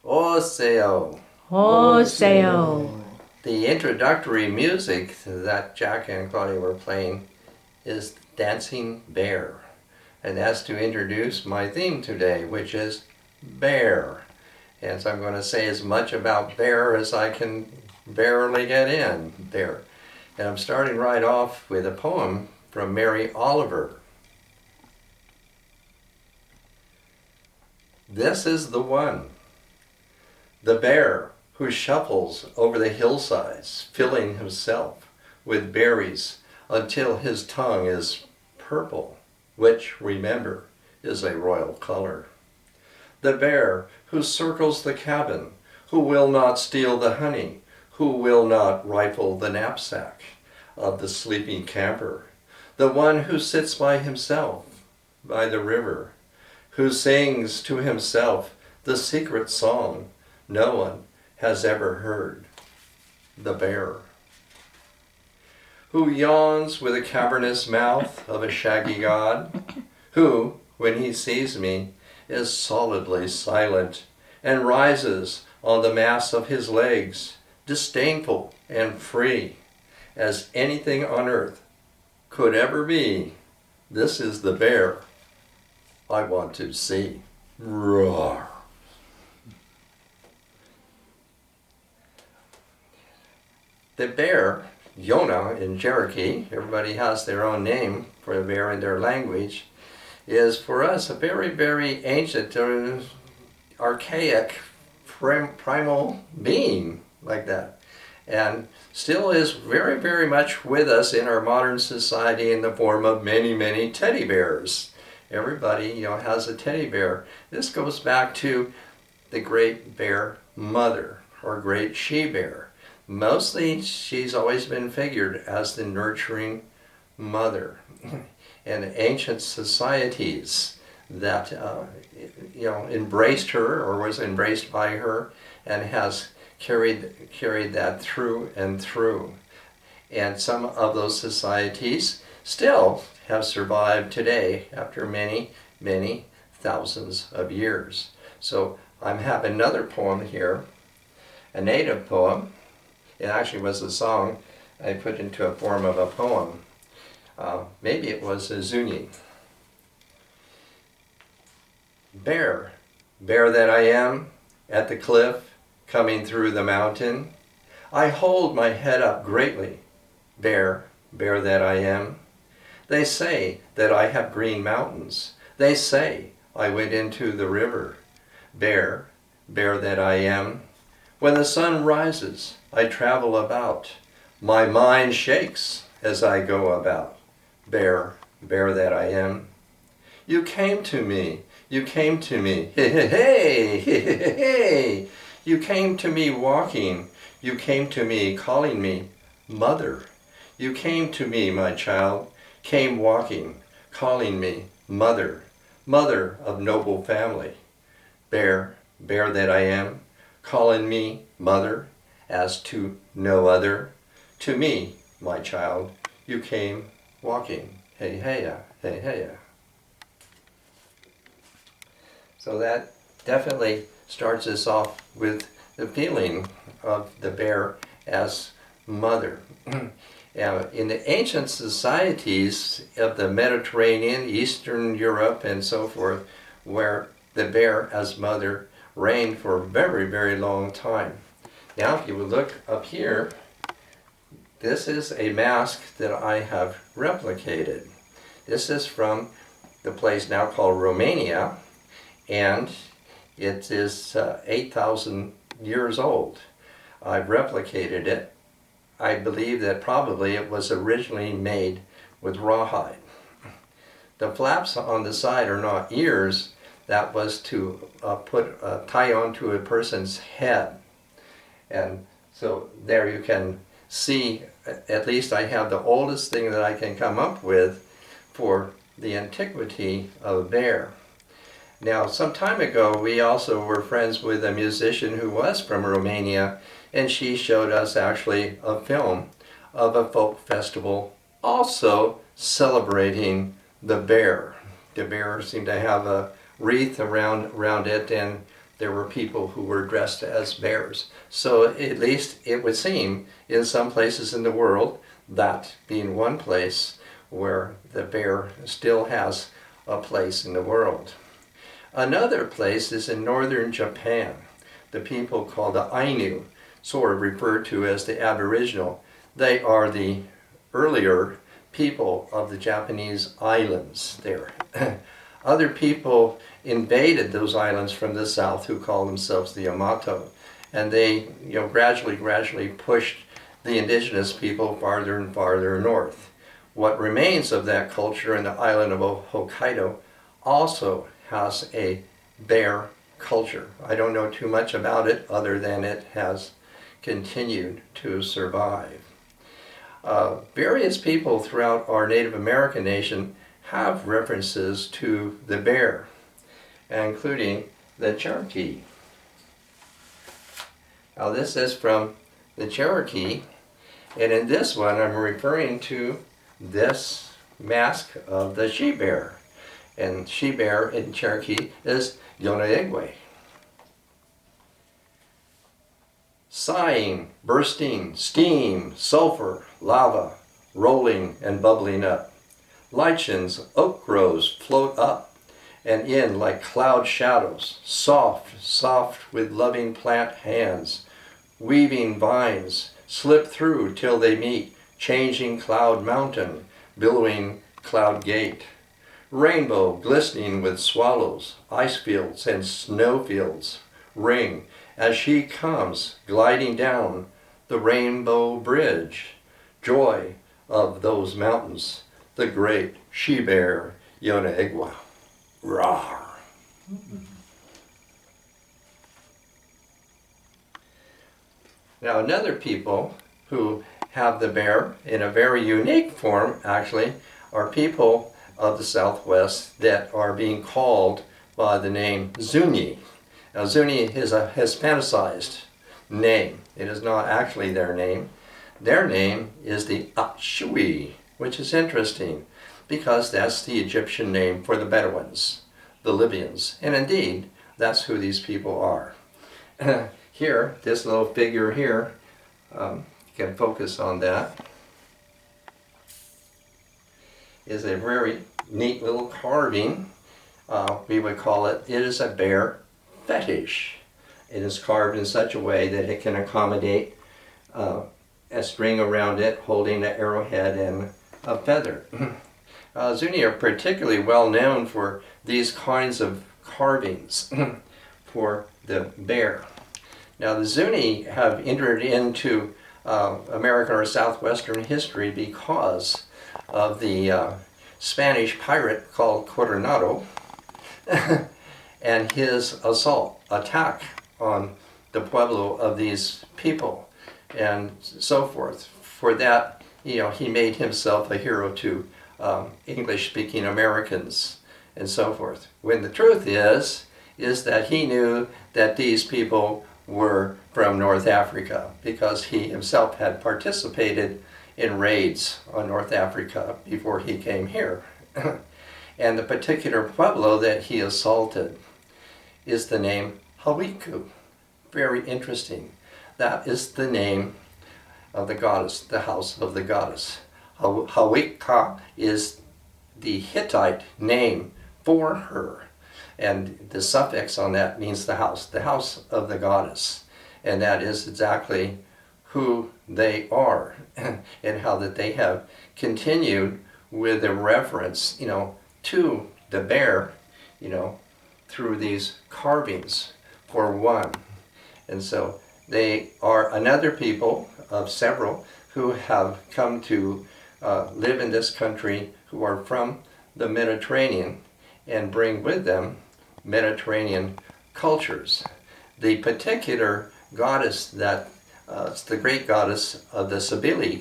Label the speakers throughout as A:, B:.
A: Oseo.
B: Oseo.
A: The introductory music that Jack and Claudia were playing is Dancing Bear. And that's to introduce my theme today, which is bear. And so I'm going to say as much about bear as I can barely get in there. And I'm starting right off with a poem from Mary Oliver. This is the one. The bear who shuffles over the hillsides, filling himself with berries until his tongue is purple, which, remember, is a royal color. The bear who circles the cabin, who will not steal the honey, who will not rifle the knapsack of the sleeping camper. The one who sits by himself by the river, who sings to himself the secret song no one has ever heard. The bear who yawns with a cavernous mouth of a shaggy god, who, when he sees me, is solidly silent and rises on the mass of his legs, disdainful and free as anything on earth could ever be. This is the bear I want to see. Roar. The bear, Yona in Cherokee, everybody has their own name for the bear in their language, is for us a very, very ancient, archaic, primal being like that. And still is very, very much with us in our modern society in the form of many, many teddy bears. Everybody, has a teddy bear. This goes back to the great bear mother or great she bear. Mostly, she's always been figured as the nurturing mother. And ancient societies that embraced her or was embraced by her and has carried that through and through. And some of those societies still have survived today after many, many thousands of years. So I have another poem here, a native poem. It actually was a song I put into a form of a poem. Maybe it was a Zuni. Bear, bear that I am, at the cliff, coming through the mountain, I hold my head up greatly. Bear, bear that I am. They say that I have green mountains. They say I went into the river. Bear, bear that I am. When the sun rises, I travel about. My mind shakes as I go about. Bear, bear that I am. You came to me, you came to me, hey, hey, hey, hey, hey, hey. You came to me walking, you came to me calling me mother. You came to me, my child, came walking, calling me mother, mother of noble family. Bear, bear that I am, calling me mother, as to no other. To me, my child, you came walking. Hey, hey, hey, hey. So that definitely starts us off with the feeling of the bear as mother. In the ancient societies of the Mediterranean, Eastern Europe, and so forth, where the bear as mother reigned for a very, very long time. Now, if you would look up here, this is a mask that I have replicated. This is from the place now called Romania, and it is 8,000 years old. I've replicated it. I believe that probably it was originally made with rawhide. The flaps on the side are not ears. That was to tie onto a person's head. And so there you can see, at least I have the oldest thing that I can come up with for the antiquity of a bear. Now, some time ago, we also were friends with a musician who was from Romania, and she showed us actually a film of a folk festival also celebrating the bear. The bear seemed to have a wreath around it, and there were people who were dressed as bears. So at least it would seem in some places in the world, that being one place where the bear still has a place in the world. Another place is in northern Japan. The people called the Ainu, sort of referred to as the Aboriginal. They are the earlier people of the Japanese islands there. Other people invaded those islands from the south who call themselves the Yamato, and they gradually pushed the indigenous people farther and farther north. What remains of that culture in the island of Hokkaido also has a bear culture. I don't know too much about it other than it has continued to survive. Various people throughout our Native American nation have references to the bear, including the Cherokee. Now this is from the Cherokee, and in this one I'm referring to this mask of the she-bear. And she-bear in Cherokee is Yonaegwe. Sighing, bursting, steam, sulfur, lava, rolling and bubbling up. Lichens, oak groves float up and in like cloud shadows, soft with loving plant hands. Weaving vines slip through till they meet changing cloud mountain, billowing cloud gate. Rainbow glistening with swallows, ice fields and snow fields ring as she comes gliding down the rainbow bridge. Joy of those mountains, the great she-bear Yonaegwa. Rawr. Now another people who have the bear in a very unique form actually are people of the Southwest that are being called by the name Zuni. Now Zuni is a Hispanicized name. It is not actually their name. Their name is the Akshui, which is interesting because that's the Egyptian name for the Bedouins, the Libyans. And indeed, that's who these people are. Here, this little figure here, you can focus on that, is a very neat little carving. We would call it, it is a bear fetish. It is carved in such a way that it can accommodate a string around it holding an arrowhead and a feather. Zuni are particularly well known for these kinds of carvings for the bear. Now the Zuni have entered into American or Southwestern history because of the Spanish pirate called Coronado and his attack on the pueblo of these people and so forth. For that, he made himself a hero to English-speaking Americans and so forth. When the truth is that he knew that these people were from North Africa because he himself had participated in raids on North Africa before he came here. And the particular pueblo that he assaulted is the name Hawiku. Very interesting. That is the name of the goddess, the house of the goddess. Hawika is the Hittite name for her. And the suffix on that means the house of the goddess. And that is exactly who they are and how that they have continued with a reference, to the bear, through these carvings for one. And so they are another people of several who have come to live in this country who are from the Mediterranean and bring with them Mediterranean cultures. The particular goddess that it's the great goddess of the Cybele,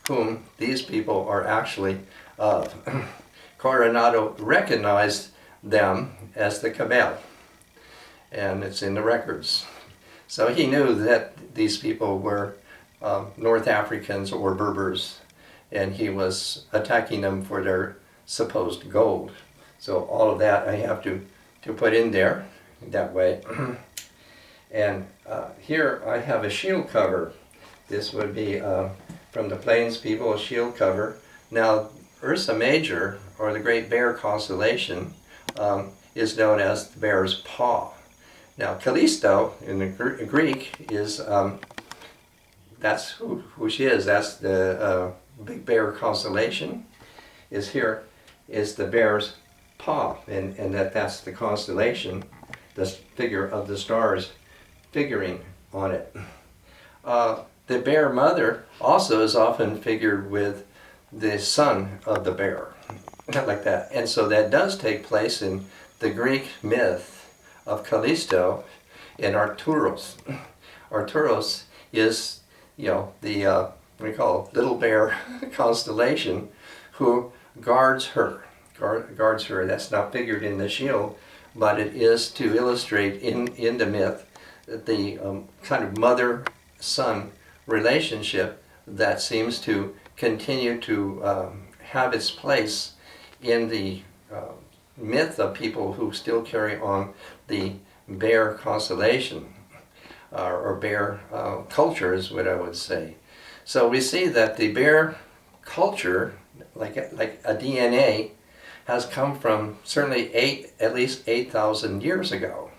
A: whom these people are actually of. Coronado recognized them as the Cabal, and it's in the records. So he knew that these people were North Africans or Berbers, and he was attacking them for their supposed gold. So all of that I have to put in there that way. And here I have a shield cover. This would be from the Plains people, a shield cover. Now, Ursa Major, or the Great Bear constellation, is known as the bear's paw. Now, Callisto in the Greek is, that's who she is. That's the big bear constellation. Is here is the bear's paw, and that's the constellation, the figure of the stars figuring on it. The bear mother also is often figured with the son of the bear, like that. And so that does take place in the Greek myth of Callisto and Arturos. Arturos is, the what we call little bear constellation, who guards her. Guards her. That's not figured in the shield, but it is to illustrate in the myth the kind of mother-son relationship that seems to continue to have its place in the myth of people who still carry on the bear constellation, or bear culture is what I would say. So we see that the bear culture, like a DNA, has come from certainly at least 8,000 years ago.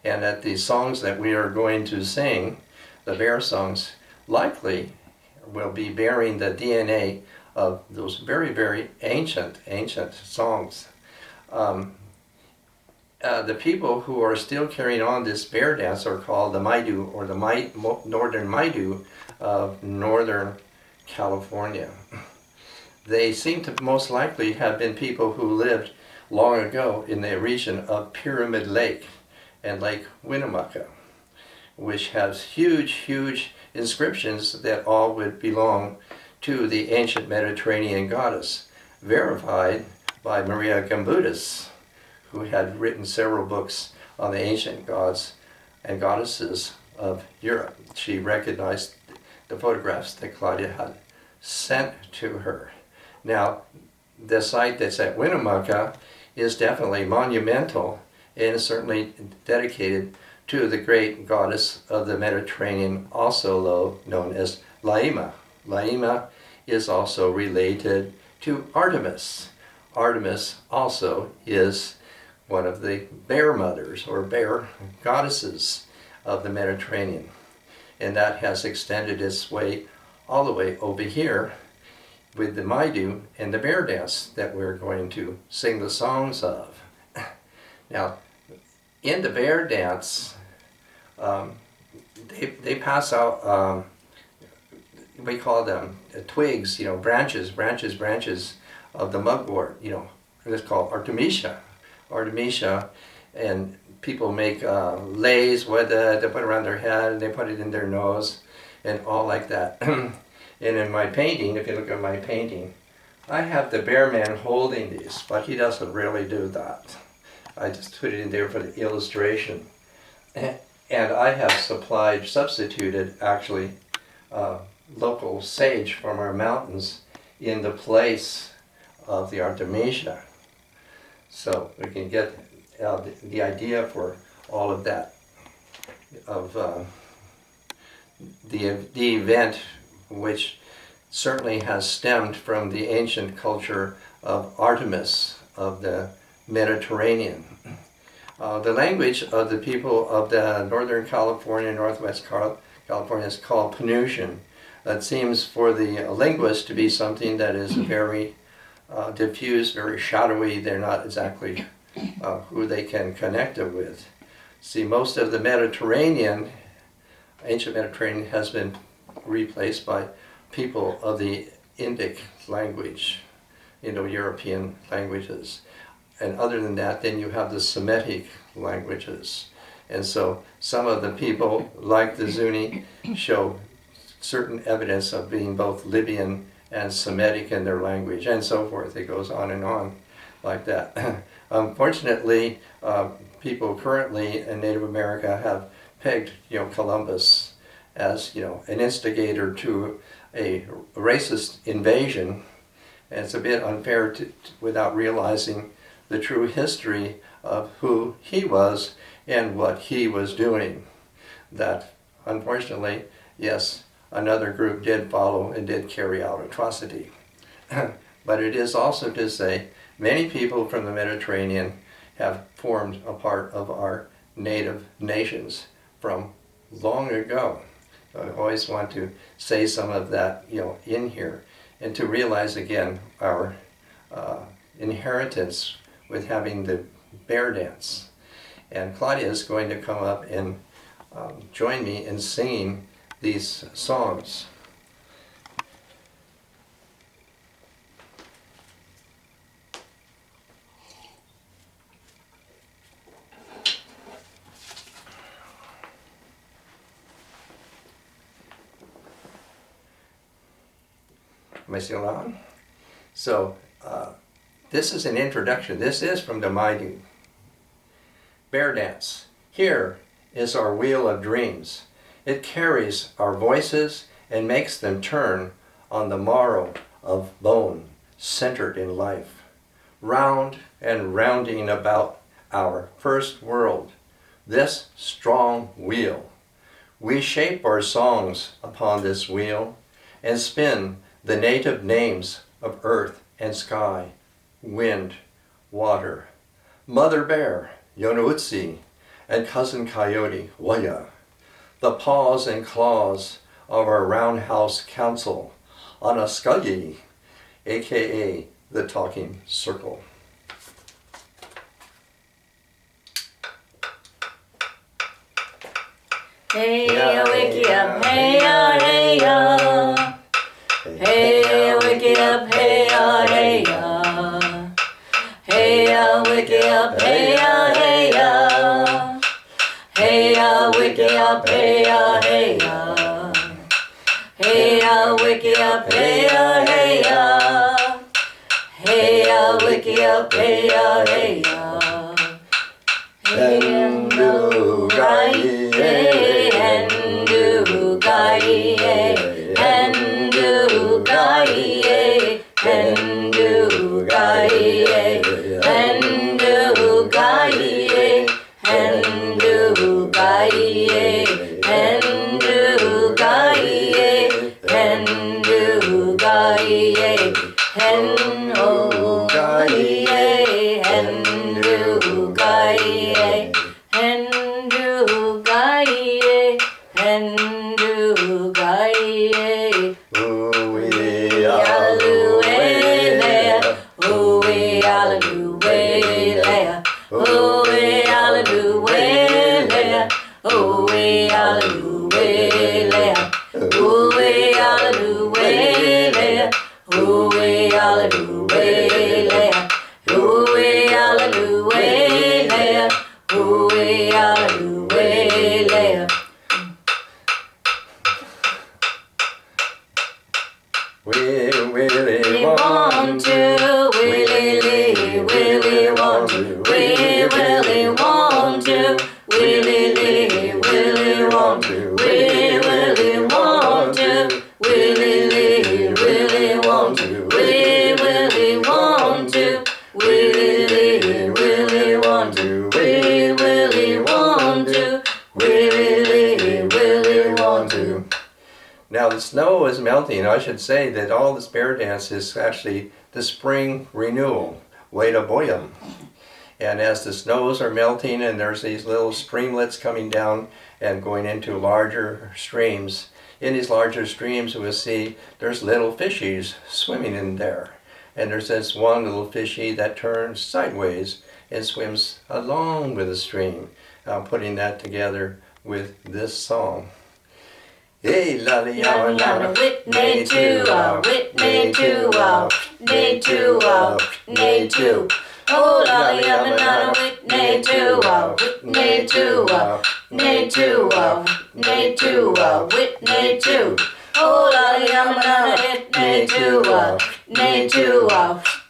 A: And that the songs that we are going to sing, the bear songs, likely will be bearing the DNA of those very, very ancient songs. The people who are still carrying on this bear dance are called the Maidu, or the Northern Maidu of Northern California. They seem to most likely have been people who lived long ago in the region of Pyramid Lake and Lake Winnemucca, which has huge inscriptions that all would belong to the ancient Mediterranean goddess, verified by Maria Gambudis, who had written several books on the ancient gods and goddesses of Europe. She recognized the photographs that Claudia had sent to her. Now, the site that's at Winnemucca is definitely monumental and is certainly dedicated to the great goddess of the Mediterranean, also known as Laima. Laima is also related to Artemis. Artemis also is one of the bear mothers, or bear goddesses of the Mediterranean. And that has extended its way all the way over here with the Maidu and the bear dance that we're going to sing the songs of. Now, in the bear dance, they pass out, we call them twigs, branches of the mugwort, it's called Artemisia. Artemisia, and people make leis with it, they put it around their head, and they put it in their nose, and all like that. And in my painting, if you look at my painting, I have the bear man holding these, but he doesn't really do that. I just put it in there for the illustration. And I have substituted actually local sage from our mountains in the place of the Artemisia. So we can get the idea for all of that, of the event, which certainly has stemmed from the ancient culture of Artemis of the Mediterranean. The language of the people of the Northern California, Northwest California is called Penutian. That seems for the linguist to be something that is very diffuse, very shadowy. They're not exactly who they can connect it with. See, most of the Mediterranean, ancient Mediterranean, has been replaced by people of the Indic language, Indo-European languages. And other than that, then you have the Semitic languages. And so some of the people, like the Zuni, show certain evidence of being both Libyan and Semitic in their language, and so forth. It goes on like that. Unfortunately, people currently in Native America have pegged, Columbus as, an instigator to a racist invasion. And it's a bit unfair without realizing the true history of who he was and what he was doing. That, unfortunately, yes, another group did follow and did carry out atrocity. But it is also to say, many people from the Mediterranean have formed a part of our native nations from long ago. So I always want to say some of that, in here, and to realize again our inheritance with having the bear dance. And Claudia is going to come up and join me in singing these songs. Am I still on? So, this is an introduction. This is from the Maidu. Bear dance. Here is our wheel of dreams. It carries our voices and makes them turn on the marrow of bone centered in life, round and rounding about our first world, this strong wheel. We shape our songs upon this wheel and spin the native names of earth and sky, wind, water, Mother Bear, Yonoutsi, and Cousin Coyote, Waya, the paws and claws of our roundhouse council, Anaskayi, aka the Talking Circle.
B: Hey ya, wake up, hey ya, hey ya. Hey ya, wake up, hey ya, hey ya. Hey ya, wake up, hey ya, hey ya. Hey ya, wake up, hey ya, hey ya. Hey ya, wake up, hey ya, hey ya. Hey ya, wake up, hey ya, hey ya. Hendu gai, hendu gai, hendu gai, hendu gai, hendu gai, hendu gai, hendu gai, hendu gai, hen o gai, hendu gai, hendu gai, hendu gai. Ooey alluele, ooey alluele, ooey alluele, ooey alluele, ooey alluele, ooey alluele, ooey alluele, ooey alluele.
A: We really
B: We want to, we really want to, we really want to, we really want to, we really want to, we really want to, we really want to, we really want to, we really want to, we really want to.
A: Now the snow is melting. I should say that all this bear dance is actually the spring renewal, Weda Boyam. And as the snows are melting and there's these little streamlets coming down and going into larger streams, in these larger streams we'll see there's little fishies swimming in there. And there's this one little fishy that turns sideways and swims along with the stream. I'm putting that together with this song. Hey, lolly,
B: Yada yada, Whitney too, Whitney too, Whitney too, Whitney too. Oh, lolly, yada yada, Whitney too, Whitney too, Whitney too, Whitney too, Whitney too. Oh, lolly, yada yada, Whitney too, Whitney too,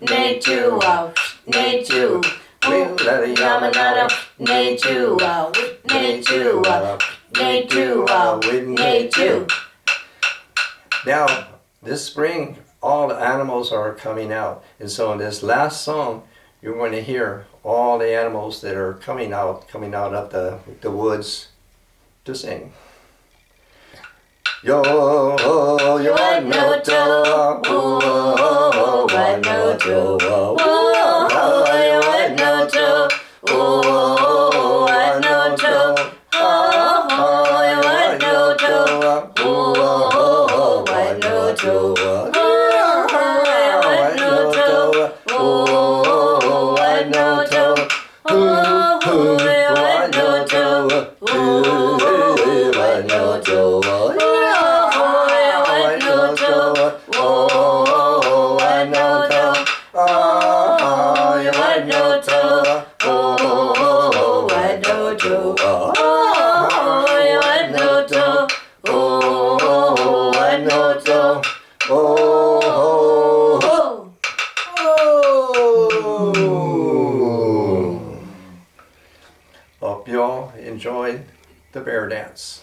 B: Whitney too, Whitney too. Oh, lolly, yada yada, Whitney too, Whitney too, Whitney too, Whitney too.
A: Now, this spring, all the animals are coming out. And so in this last song, you're going to hear all the animals that are coming out of the woods to sing. Yo, yo, no to, oh, I no to, oh, I no to, oh, I no to, oh, I no to, oh, I no to, oh, I no to, oh, I no to, oh, I no to, oh, I no to. Hope you all enjoyed the bear dance.